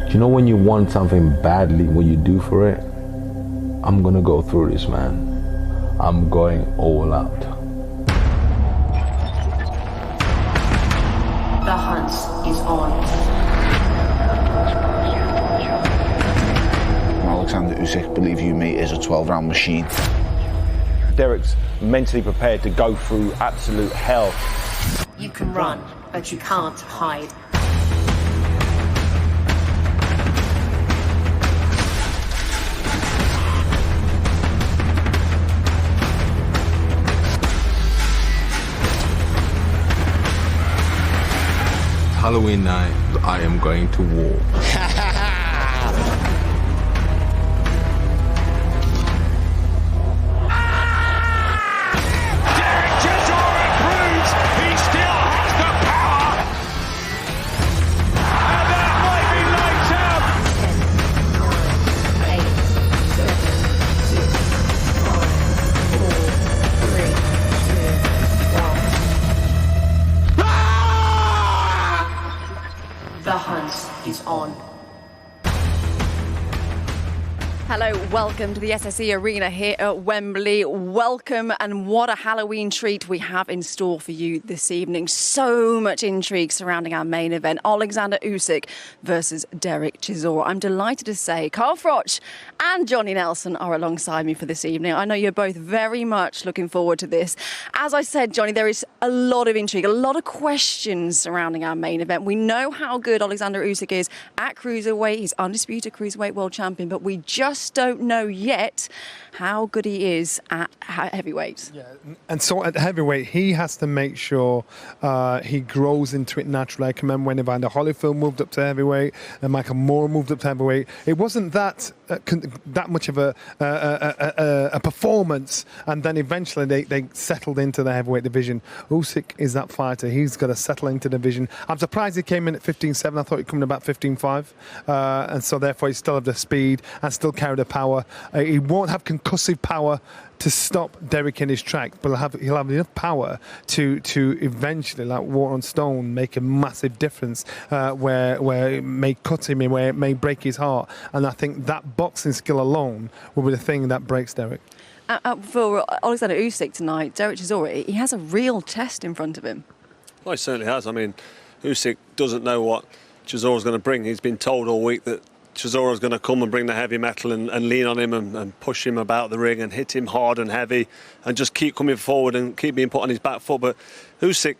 Do you know when you want something badly, what you do for it? I'm gonna go through this, man. I'm going all out. The hunt is on. Oleksandr Usyk, believe you me, is a 12-round machine. Derek's mentally prepared to go through absolute hell. You can run, but you can't hide. Halloween night, I am going to war. Derek Chisora proves he still has the power. And that might be lights out. 10, 9, 8, 7, 6, 5, 4, 3, 2, 1. The hunt is on. Hello, welcome to the SSE Arena here at Wembley. Welcome, and what a Halloween treat we have in store for you this evening. So much intrigue surrounding our main event, Oleksandr Usyk versus Derek Chisora. I'm delighted to say Carl Froch and Johnny Nelson are alongside me for this evening. I know you're both very much looking forward to this. As I said, Johnny, there is a lot of intrigue, a lot of questions surrounding our main event. We know how good Oleksandr Usyk is at cruiserweight. He's undisputed cruiserweight world champion, but we just don't know yet how good he is at heavyweight. Yeah, and so at heavyweight, he has to make sure he grows into it naturally. I can remember when Evander Holyfield moved up to heavyweight and Michael Moore moved up to heavyweight. It wasn't that much of a performance, and then eventually they settled into the heavyweight division. Usyk is that fighter. He's got to settle into the division. I'm surprised he came in at 15.7. I thought he'd come in about 15.5, and so therefore he still have the speed and still carry the power. He won't have concussive power to stop Derek in his track, but he'll have enough power to eventually, like water on stone, make a massive difference where it may cut him in, where it may break his heart. And I think that boxing skill alone will be the thing that breaks Derek. For Oleksandr Usyk tonight, Derek Chisora, he has a real test in front of him. Well, he certainly has. I mean, Usyk doesn't know what Chisora's going to bring. He's been told all week that Chisora's going to come and bring the heavy metal and lean on him and push him about the ring and hit him hard and heavy and just keep coming forward and keep being put on his back foot. But Usyk,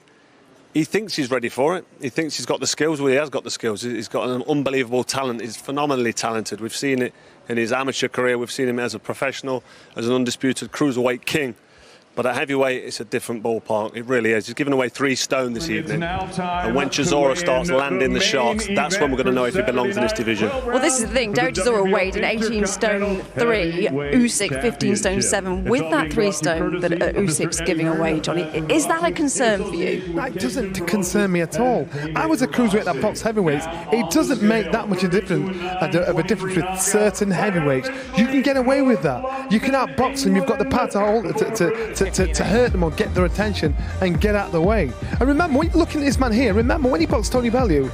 he thinks he's ready for it. He thinks he's got the skills. Well, he has got the skills. He's got an unbelievable talent. He's phenomenally talented. We've seen it in his amateur career. We've seen him as a professional, as an undisputed cruiserweight king. But at heavyweight, it's a different ballpark. It really is. He's given away 3 stone this evening. And when Chisora starts landing the shots, that's when we're going to know if he belongs in this division. Well, this is the thing. Derek Chisora weighed in 18 stone 3, Usyk 15 stone 7. With that 3 stone that Usyk's giving away, Johnny, is that a concern for you? That doesn't concern me at all. I was a cruiserweight that boxed heavyweights. It doesn't make that much of a difference with certain heavyweights. You can get away with that. You can outbox them. You've got the power to hold to hurt them or get their attention and get out of the way. And remember, when you're looking at this man here, remember when he boxed Tony Bellew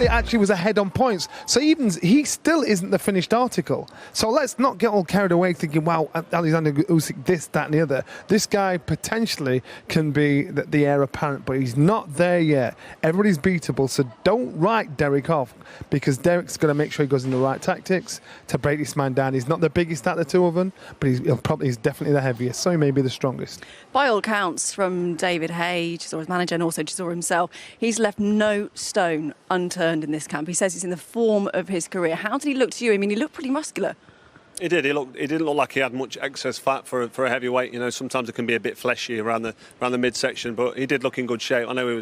actually was ahead on points. So even he still isn't the finished article. So let's not get all carried away thinking, wow, Oleksandr Usyk, this, that, and the other. This guy potentially can be the heir apparent, but he's not there yet. Everybody's beatable, so don't write Derek off, because Derek's going to make sure he goes in the right tactics to break this man down. He's not the biggest out of the two of them, but he's definitely the heaviest, so he may be the strongest. By all counts, from David Hay, Chisora's manager, and also Chisora himself, he's left no stone unturned in this camp. He says he's in the form of his career. How did he look to you? I mean, he looked pretty muscular. He did. He didn't look like he had much excess fat for a heavyweight. You know, sometimes it can be a bit fleshy around the midsection, but he did look in good shape. I know he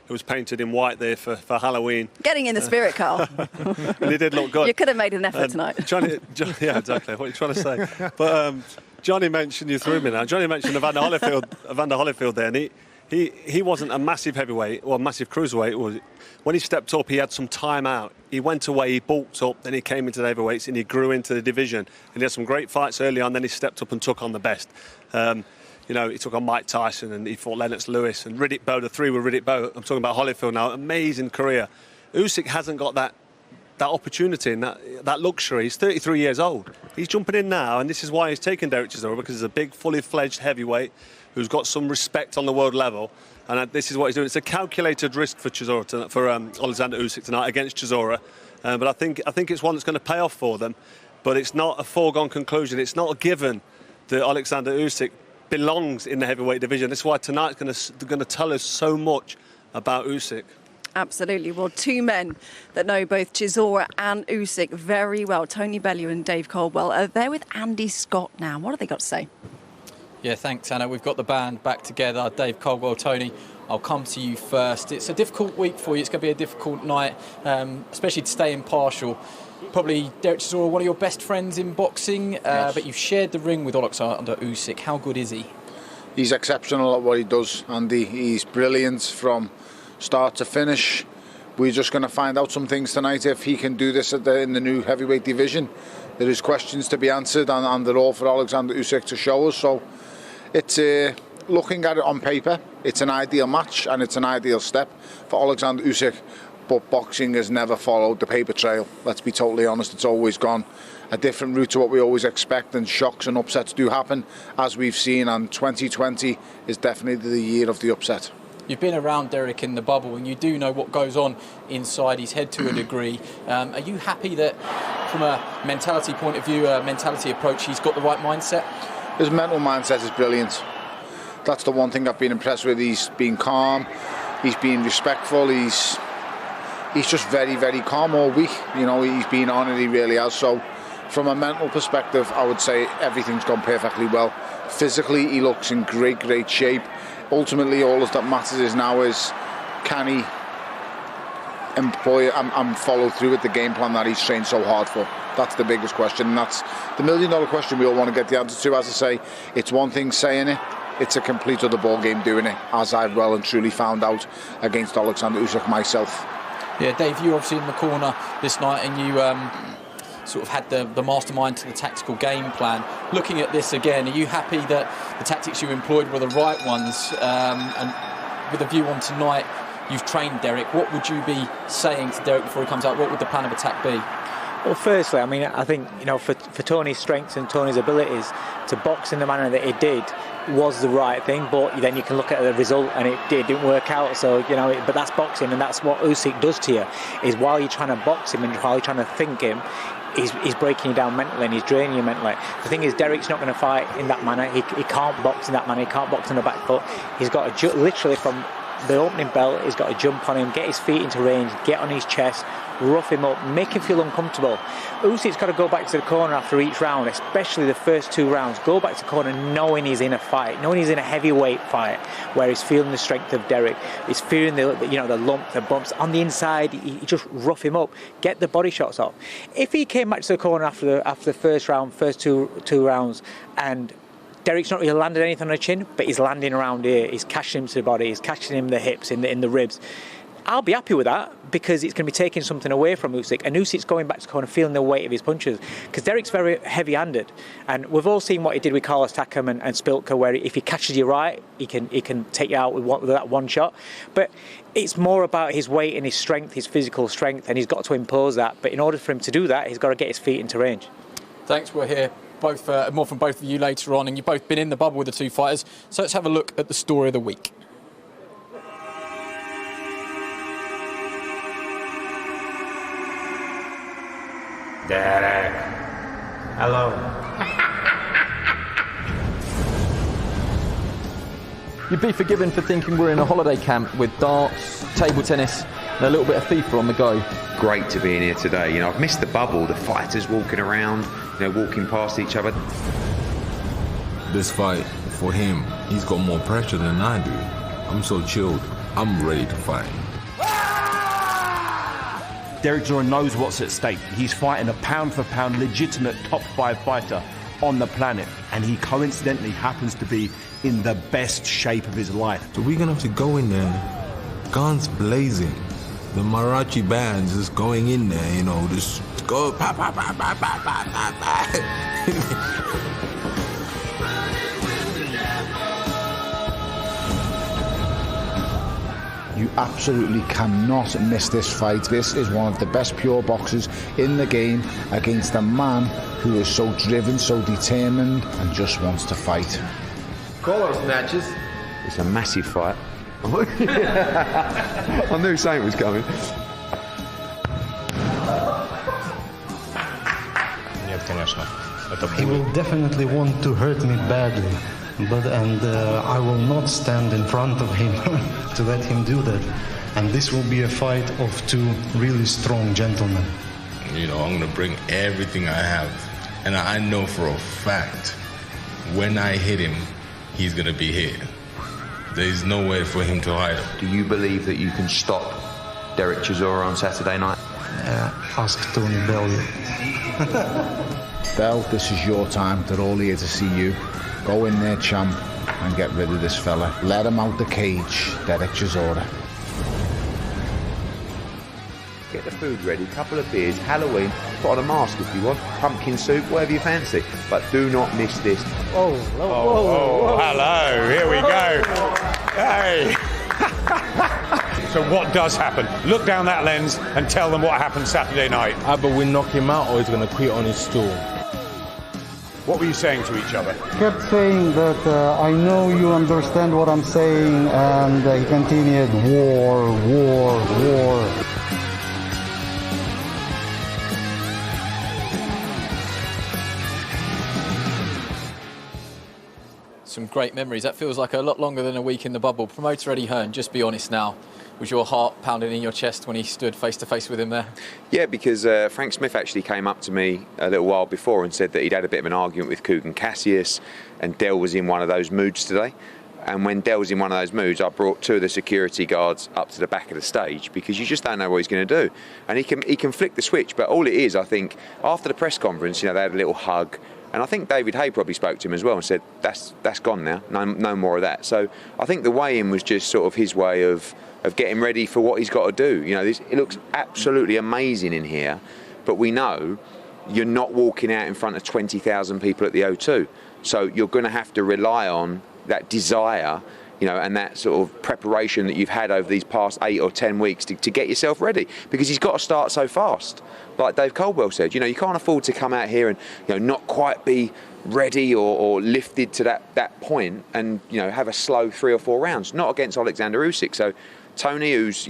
was painted in white there for Halloween. Getting in the spirit, Carl. And he did look good. You could have made an effort tonight. Yeah, exactly. What are you trying to say? But Johnny mentioned, you threw me now. Johnny mentioned Evander Holyfield there, and he wasn't a massive heavyweight or a massive cruiserweight. When he stepped up, he had some time out. He went away, he bulked up, then he came into the heavyweights and he grew into the division. And he had some great fights early on, then he stepped up and took on the best. You know, he took on Mike Tyson and he fought Lennox Lewis and Riddick Bowe, the 3 with Riddick Bowe. I'm talking about Holyfield now, amazing career. Usyk hasn't got that opportunity and that luxury. He's 33 years old. He's jumping in now, and this is why he's taken Derek Chisora, because he's a big, fully fledged heavyweight who's got some respect on the world level. And this is what he's doing. It's a calculated risk for Chisora for Oleksandr Usyk tonight against Chisora. But I think it's one that's going to pay off for them. But it's not a foregone conclusion. It's not a given that Oleksandr Usyk belongs in the heavyweight division. This is why tonight's going to tell us so much about Usyk. Absolutely. Well, two men that know both Chisora and Usyk very well, Tony Bellew and Dave Caldwell. They're with Andy Scott now. What have they got to say? Yeah, thanks, Anna. We've got the band back together. Dave Caldwell, Tony, I'll come to you first. It's a difficult week for you. It's going to be a difficult night, especially to stay impartial. Probably Derek Chisora, one of your best friends in boxing, Yes. but you've shared the ring with Oleksandr Usyk. How good is he? He's exceptional at what he does, Andy. He's brilliant from start to finish. We're just going to find out some things tonight if he can do this in the new heavyweight division. There is questions to be answered, and they're all for Oleksandr Usyk to show us. So it's looking at it on paper, it's an ideal match and it's an ideal step for Oleksandr Usyk. But boxing has never followed the paper trail. Let's be totally honest. It's always gone a different route to what we always expect, and shocks and upsets do happen, as we've seen. And 2020 is definitely the year of the upset. You've been around Derek in the bubble and you do know what goes on inside his head to a degree. Are you happy that from a mentality point of view, a mentality approach, he's got the right mindset? His mental mindset is brilliant. That's the one thing I've been impressed with. He's been calm, he's been respectful, he's just very, very calm all week. You know, he's been on it, he really has. So from a mental perspective, I would say everything's gone perfectly well. Physically, he looks in great, great shape. Ultimately, all that matters is now is, can he employ and follow through with the game plan that he's trained so hard for? That's the biggest question, and that's the million-dollar question we all want to get the answer to. As I say, it's one thing saying it, it's a complete other ball game doing it, as I've well and truly found out against Oleksandr Usyk myself. Yeah, Dave, you're obviously in the corner this night and you sort of had the mastermind to the tactical game plan. Looking at this again, are you happy that the tactics you employed were the right ones? And with a view on tonight, you've trained Derek. What would you be saying to Derek before he comes out? What would the plan of attack be? Well, firstly, I mean, I think, you know, for Tony's strengths and Tony's abilities to box in the manner that he did was the right thing, but then you can look at the result and it didn't work out. So, you know, but that's boxing, and that's what Usyk does to you, is while you're trying to box him and while you're trying to think him, he's breaking you down mentally and he's draining you mentally. The thing is, Derek's not going to fight in that manner. He can't box in that manner. He can't box on the back foot. He's got to literally from the opening bell, he's got to jump on him, get his feet into range, get on his chest, rough him up, make him feel uncomfortable. Usyk's got to go back to the corner after each round, especially the first two rounds. Go back to the corner knowing he's in a fight, knowing he's in a heavyweight fight, where he's feeling the strength of Derek. He's feeling the lump, the bumps on the inside. He just rough him up, get the body shots off. If he came back to the corner after the first round, first two rounds, and Derek's not really landed anything on the chin, but he's landing around here. He's catching him to the body. He's catching him the hips, in the ribs. I'll be happy with that, because it's going to be taking something away from Usyk, and Usyk's going back to the corner feeling the weight of his punches, because Derek's very heavy-handed, and we've all seen what he did with Carlos Takam and Spilka, where if he catches you right, he can take you out with that one shot. But it's more about his weight and his strength, his physical strength, and he's got to impose that. But in order for him to do that, he's got to get his feet into range. Thanks, we're here. More from both of you later on, and you've both been in the bubble with the two fighters. So let's have a look at the story of the week. Derek. Hello. You'd be forgiven for thinking we're in a holiday camp with darts, table tennis, and a little bit of FIFA on the go. Great to be in here today. You know, I've missed the bubble, the fighters walking around, walking past each other. This fight, for him, he's got more pressure than I do. I'm so chilled. I'm ready to fight. Derek Chisora knows what's at stake. He's fighting a pound-for-pound legitimate top-5 fighter on the planet, and he coincidentally happens to be in the best shape of his life. So we're gonna have to go in there, guns blazing, the mariachi bands just going in there, just go pa pa pa pa pa pa pa. You absolutely cannot miss this fight. This is one of the best pure boxers in the game against a man who is so driven, so determined, and just wants to fight. Collar snatches. It's a massive fight. I knew something was coming. He will definitely want to hurt me badly, and I will not stand in front of him to let him do that. And this will be a fight of two really strong gentlemen. You know, I'm going to bring everything I have, and I know for a fact when I hit him, he's going to be hit. There's no way for him to hide it. Do you believe that you can stop Derek Chisora on Saturday night? Ask Tony Bellew. Bell, this is your time. They're all here to see you. Go in there, champ, and get rid of this fella. Let him out the cage, Derek Chisora. Get the food ready, couple of beers, Halloween, put on a mask if you want, pumpkin soup, whatever you fancy. But do not miss this. Hello, here we go. Hey. So what does happen? Look down that lens and tell them what happened Saturday night. Either we knock him out or he's going to quit on his stool. What were you saying to each other? Kept saying that I know you understand what I'm saying, and he continued, war, war, war. Some great memories. That feels like a lot longer than a week in the bubble. Promoter Eddie Hearn, just be honest now. Was your heart pounding in your chest when he stood face to face with him there? Yeah, because Frank Smith actually came up to me a little while before and said that he'd had a bit of an argument with Kugan Cassius, and Del was in one of those moods today. And when Del was in one of those moods, I brought two of the security guards up to the back of the stage, because you just don't know what he's going to do. And he can flick the switch, but all it is, I think, after the press conference, they had a little hug. And I think David Hay probably spoke to him as well and said, that's gone now, no more of that. So I think the weigh-in was just sort of his way of getting ready for what he's got to do. It looks absolutely amazing in here, but we know you're not walking out in front of 20,000 people at the O2. So you're going to have to rely on that desire, and that sort of preparation that you've had over these past 8 or 10 weeks to get yourself ready, because he's got to start so fast. Like Dave Coldwell said, you can't afford to come out here and not quite be ready or lifted to that point and have a slow 3 or 4 rounds. Not against Oleksandr Usyk. So Tony, who's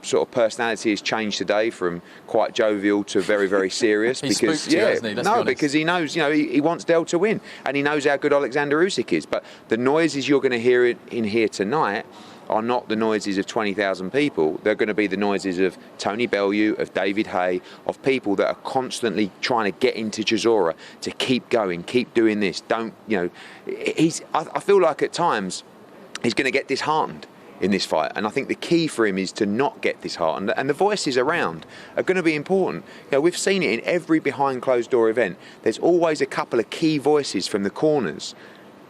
sort of personality has changed today from quite jovial to very, very serious. He's because spooked you, hasn't he? Let's be honest. Because he knows, he wants Del to win, and he knows how good Oleksandr Usyk is. But the noises you're going to hear in here tonight are not the noises of 20,000 people. They're going to be the noises of Tony Bellew, of David Hay, of people that are constantly trying to get into Chisora to keep going, keep doing this. I feel like at times he's going to get disheartened in this fight, and I think the key for him is to not get disheartened, and the voices around are going to be important. We've seen it in every behind closed door event. There's always a couple of key voices from the corners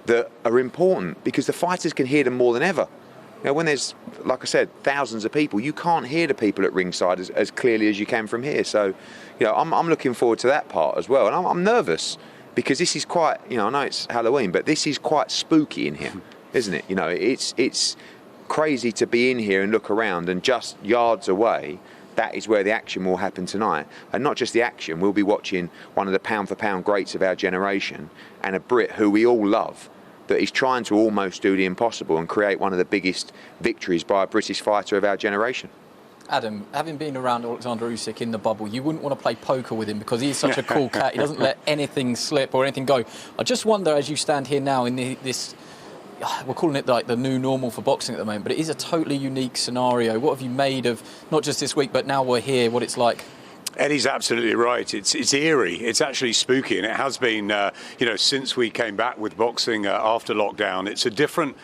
that are important, because the fighters can hear them more than ever. When there's, like I said, thousands of people, you can't hear the people at ringside as clearly as you can from here. So, I'm looking forward to that part as well, and I'm nervous, because this is quite, I know it's Halloween, but this is quite spooky in here, isn't it? It's crazy to be in here and look around, and just yards away, that is where the action will happen tonight. And not just the action, we'll be watching one of the pound for pound greats of our generation, and a Brit who we all love, that is trying to almost do the impossible and create one of the biggest victories by a British fighter of our generation. Adam, having been around Oleksandr Usyk in the bubble, you wouldn't want to play poker with him, because he's such a cool cat. He doesn't let anything slip or anything go. I just wonder, as you stand here now in this, we're calling it like the new normal for boxing at the moment, but it is a totally unique scenario. What have you made of, not just this week, but now we're here, what it's like? Eddie's absolutely right. It's eerie. It's actually spooky, and it has been, since we came back with boxing after lockdown. It's a different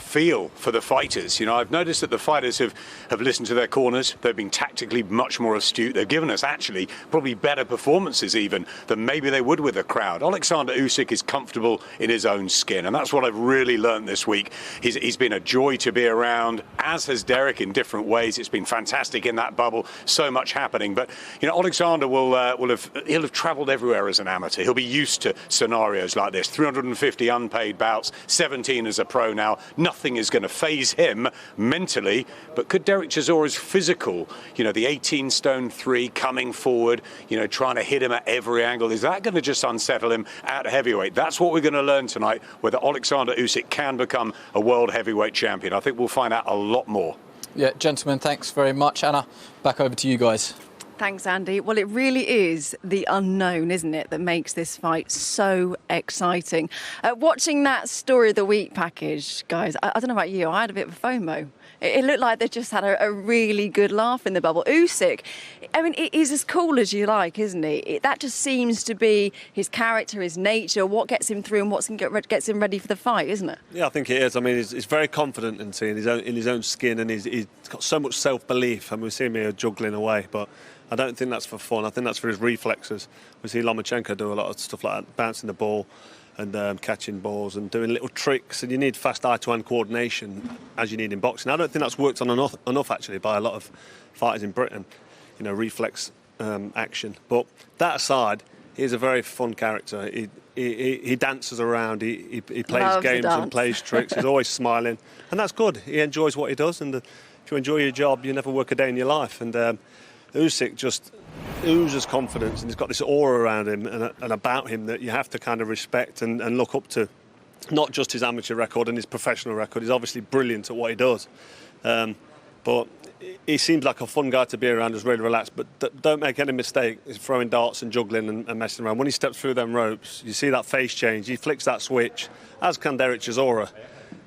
feel for the fighters. I've noticed that the fighters have listened to their corners. They've been tactically much more astute. They've given us actually probably better performances even than maybe they would with a crowd. Oleksandr Usyk is comfortable in his own skin, and that's what I've really learned this week. He's been a joy to be around, as has Derek in different ways. It's been fantastic in that bubble. So much happening, but Oleksandr he'll have travelled everywhere as an amateur. He'll be used to scenarios like this. 350 unpaid bouts, 17 as a pro now. Nothing is going to faze him mentally. But could Derek Chisora's physical, the 18 stone 3 coming forward, trying to hit him at every angle, is that going to just unsettle him at heavyweight? That's what we're going to learn tonight, whether Oleksandr Usyk can become a world heavyweight champion. I think we'll find out a lot more. Yeah, gentlemen, thanks very much. Anna, back over to you guys. Thanks, Andy. Well, it really is the unknown, isn't it, that makes this fight so exciting. Watching that Story of the Week package, guys, I don't know about you, I had a bit of FOMO. It looked like they just had a really good laugh in the bubble. Usyk, I mean, he's as cool as you like, isn't he? That just seems to be his character, his nature, what gets him through and what gets him ready for the fight, isn't it? Yeah, I think it is. I mean, he's very confident in his own skin, and he's got so much self-belief. I mean, we see him here juggling away, but I don't think that's for fun. I think that's for his reflexes. We see Lomachenko do a lot of stuff like that, bouncing the ball and catching balls and doing little tricks, and you need fast eye-to-hand coordination as you need in boxing. I don't think that's worked on enough actually by a lot of fighters in Britain, reflex action. But that aside, he's a very fun character. He dances around, he plays games and plays tricks. He's always smiling, and that's good. He enjoys what he does, and if you enjoy your job, you never work a day in your life. And Usyk just oozes confidence, and he's got this aura around him and about him that you have to kind of respect and look up to. Not just his amateur record and his professional record. He's obviously brilliant at what he does, but he seems like a fun guy to be around, who's really relaxed. But don't make any mistake, he's throwing darts and juggling and messing around. When he steps through them ropes, you see that face change. He flicks that switch, as can Derek Chisora.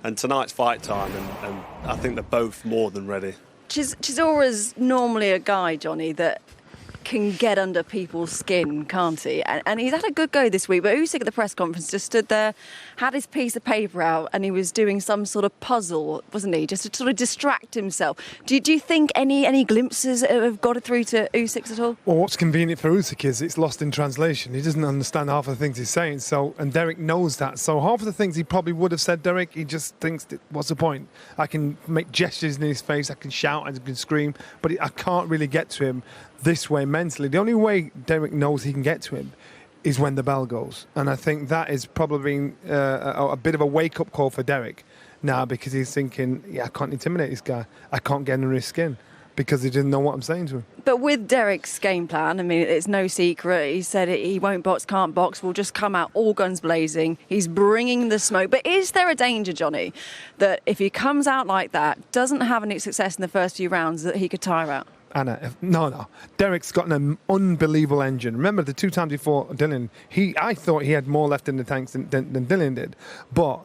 And tonight's fight time, and I think they're both more than ready. Chisora's normally a guy, Johnny, that can get under people's skin, can't he? And he's had a good go this week, but Usyk at the press conference just stood there, had his piece of paper out, and he was doing some sort of puzzle, wasn't he? Just to sort of distract himself. Do you think any glimpses have got it through to Usyk at all? Well, what's convenient for Usyk is it's lost in translation. He doesn't understand half of the things he's saying, and Derek knows that. So half of the things he probably would have said, Derek, he just thinks, what's the point? I can make gestures in his face, I can shout, I can scream, but I can't really get to him this way mentally. The only way Derek knows he can get to him is when the bell goes, and I think that is probably a bit of a wake-up call for Derek now, because he's thinking, I can't intimidate this guy, I can't get under his skin, because he doesn't know what I'm saying to him. But with Derek's game plan, I mean, it's no secret. He said he won't box, can't box, will just come out all guns blazing. He's bringing the smoke. But is there a danger, Johnny, that if he comes out like that, doesn't have any success in the first few rounds, that he could tire out? Anna, no. Derek's got an unbelievable engine. Remember the 2 times before Dylan, I thought he had more left in the tanks than Dylan did. But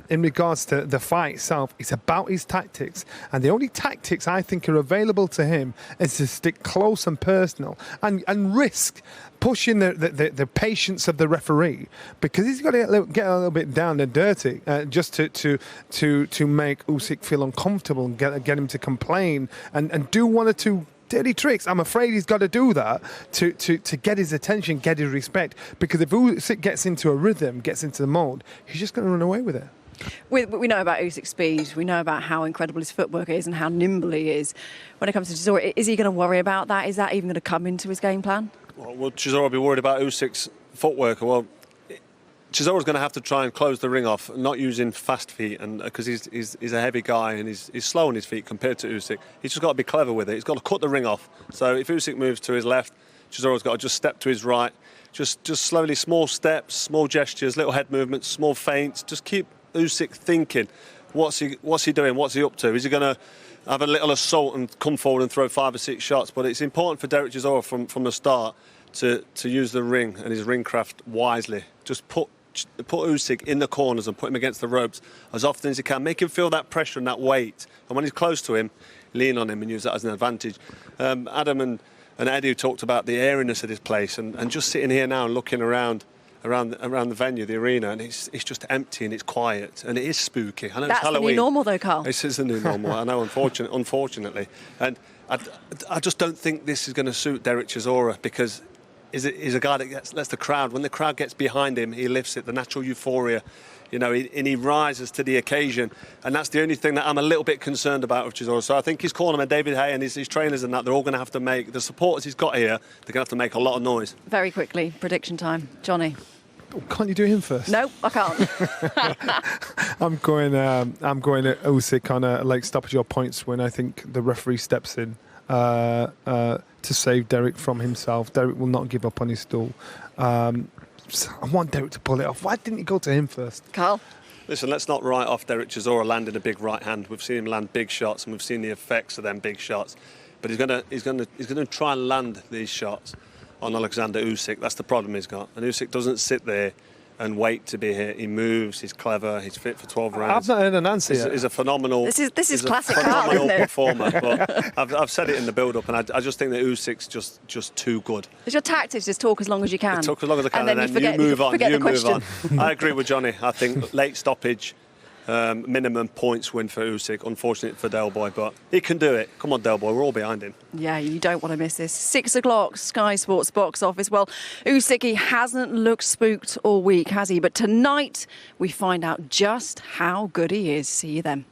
in regards to the fight itself, it's about his tactics. And the only tactics I think are available to him is to stick close and personal and risk pushing the patience of the referee, because he's got to get a little bit down and dirty just to make Usyk feel uncomfortable and get him to complain and do 1 or 2 dirty tricks. I'm afraid he's got to do that to get his attention, get his respect, because if Usyk gets into a rhythm, gets into the mode, he's just going to run away with it. We know about Usyk's speed, we know about how incredible his footwork is and how nimble he is. When it comes to Chisora, is he going to worry about that? Is that even going to come into his game plan? Well, Chisora will be worried about Usyk's footwork. Well, Chisora's going to have to try and close the ring off, not using fast feet, and because he's a heavy guy and he's slow on his feet compared to Usyk. He's just got to be clever with it. He's got to cut the ring off. So if Usyk moves to his left, Chisora's got to just step to his right. Just slowly, small steps, small gestures, little head movements, small feints. Just keep Usyk thinking, what's he doing? What's he up to? Is he going to have a little assault and come forward and throw 5 or 6 shots? But it's important for Derek Chisora from the start to use the ring and his ring craft wisely. Just put Usyk in the corners and put him against the ropes as often as he can. Make him feel that pressure and that weight. And when he's close to him, lean on him and use that as an advantage. Adam and Eddie talked about the airiness of this place, and just sitting here now and looking around the venue, the arena, and it's just empty and it's quiet and it is spooky. I know that's it's Halloween. The new normal, though, Carl. This is the new normal. I know, unfortunately, and I just don't think this is going to suit Derek Chisora, because is a guy that lets the crowd, when the crowd gets behind him, he lifts it, the natural euphoria, and he rises to the occasion. And that's the only thing that I'm a little bit concerned about with Chisora. So I think his cornerman, David Hay, and his trainers and that, they're all going to have to make, the supporters he's got here, they're going to have to make a lot of noise. Very quickly, prediction time. Johnny. Can't you do him first? No, I can't. I'm going at Usyk on a late stoppage or points when I think the referee steps in to save Derek from himself. Derek will not give up on his stool. I want Derek to pull it off. Why didn't he go to him first? Carl? Listen, let's not write off Derek Chisora landing a big right hand. We've seen him land big shots, and we've seen the effects of them big shots. But he's gonna try and land these shots on Oleksandr Usyk. That's the problem he's got. And Usyk doesn't sit there and wait to be hit. He moves. He's clever. He's fit for 12 rounds. I've not heard an answer yet. He's a phenomenal. This is a classic phenomenal Carl, isn't it? performer. But I've said it in the build-up, and I just think that Usyk's just too good. It's your tactics. Just talk as long as you can. Talk as long as I can, and then you move on. Forget You the move question. on. I agree with Johnny. I think late stoppage. Minimum points win for Usyk. Unfortunate for Del Boy, but he can do it. Come on, Del Boy, we're all behind him. Yeah, you don't want to miss this. 6 o'clock, Sky Sports box office. Well, Usyk, he hasn't looked spooked all week, has he? But tonight, we find out just how good he is. See you then.